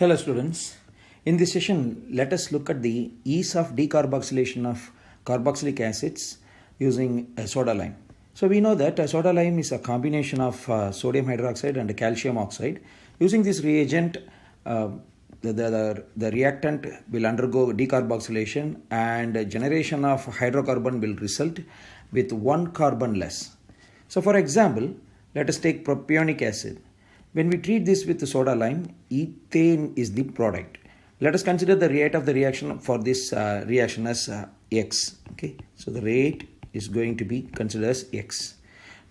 Hello students, in this session let us look at the ease of decarboxylation of carboxylic acids using a soda lime. So we know that a soda lime is a combination of sodium hydroxide and calcium oxide. Using this reagent, the reactant will undergo decarboxylation and generation of hydrocarbon will result with one carbon less. So for example, let us take propionic acid. When we treat this with the soda lime, ethane is the product. Let us consider the rate of the reaction for this reaction as X. Okay, so the rate is going to be considered as X.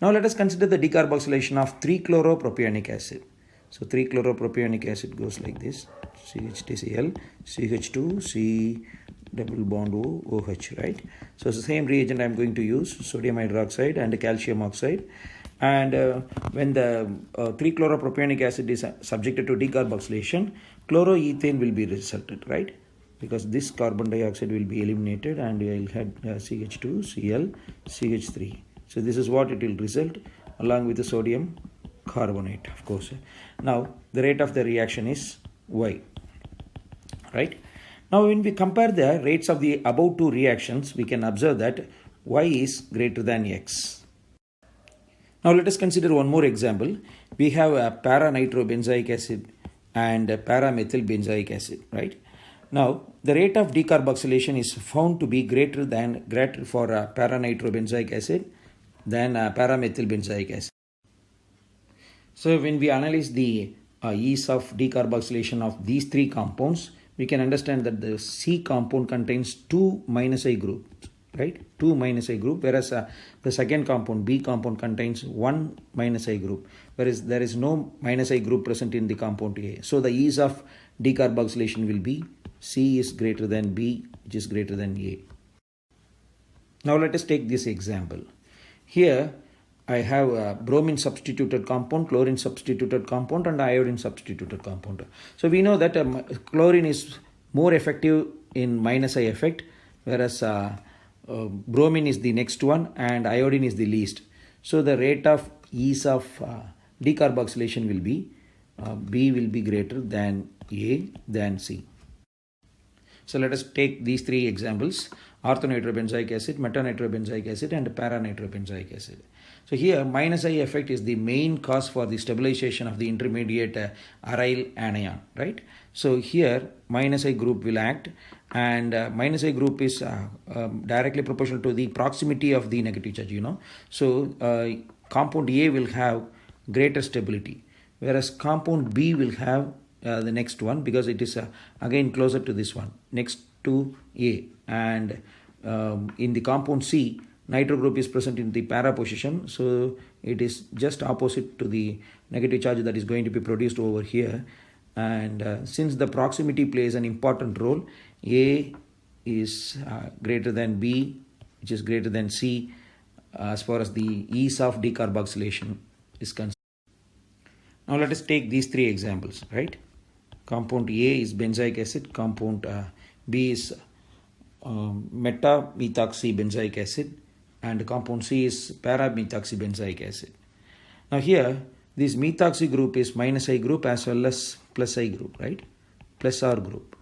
Now let us consider the decarboxylation of 3-chloropropionic acid. So 3-chloropropionic acid goes like this: CH3Cl, CH2, C double bond O, OH, right? So it's the same reagent I am going to use, sodium hydroxide and calcium oxide. And when the 3-chloropropionic acid is subjected to decarboxylation, chloroethane will be resulted, right? Because this carbon dioxide will be eliminated and you will have CH2, Cl, CH3. So this is what it will result along with the sodium carbonate, of course. Now the rate of the reaction is Y, right? Now when we compare the rates of the above two reactions, we can observe that Y is greater than X. Now let us consider one more example. We have a para-nitrobenzoic acid and a para-methylbenzoic acid, right? Now the rate of decarboxylation is found to be greater for para-nitrobenzoic acid than para-methylbenzoic acid. So when we analyze the ease of decarboxylation of these three compounds, we can understand that the C compound contains two -I groups, right? Two -I group, whereas the second compound, B compound, contains one -I group, whereas there is no -I group present in the compound A. So the ease of decarboxylation will be C is greater than B, which is greater than A. Now let us take this example. Here I have a bromine substituted compound, chlorine substituted compound and iodine substituted compound. So we know that chlorine is more effective in -I effect, whereas bromine is the next one and iodine is the least. So the rate of ease of decarboxylation will be B will be greater than A than C. So let us take these three examples: orthonitrobenzoic acid, metanitrobenzoic acid and para-nitrobenzoic acid. So here -I effect is the main cause for the stabilization of the intermediate aryl anion, right? So here -I group will act, and -I group is directly proportional to the proximity of the negative charge, So compound A will have greater stability, whereas compound B will have the next one, because it is again closer to this one, next to A. And in the compound C, nitro group is present in the para position, so it is just opposite to the negative charge that is going to be produced over here. And since the proximity plays an important role, A is greater than B, which is greater than C, as far as the ease of decarboxylation is concerned. Now let us take these three examples, right? Compound A is benzoic acid, compound B is meta-methoxybenzoic acid, and compound C is para-methoxybenzoic acid. Now here this methoxy group is -I group as well as +I group, right? Plus R group.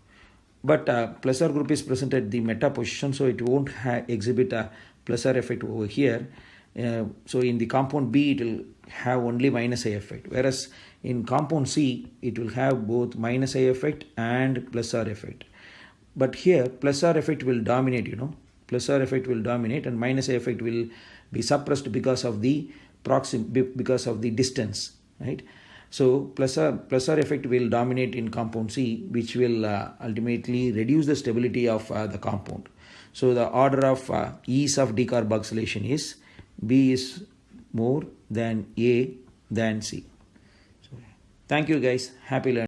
But plus R group is present at the meta position, so it won't exhibit a plus R effect over here. So in the compound B it will have only -I effect, whereas in compound C it will have both -I effect and plus R effect. But here plus R effect will dominate, plus R effect will dominate and -I effect will be suppressed because of the distance, right? So plus R effect will dominate in compound C, which will ultimately reduce the stability of the compound. So the order of ease of decarboxylation is B is more than A than C. So thank you guys. Happy learning.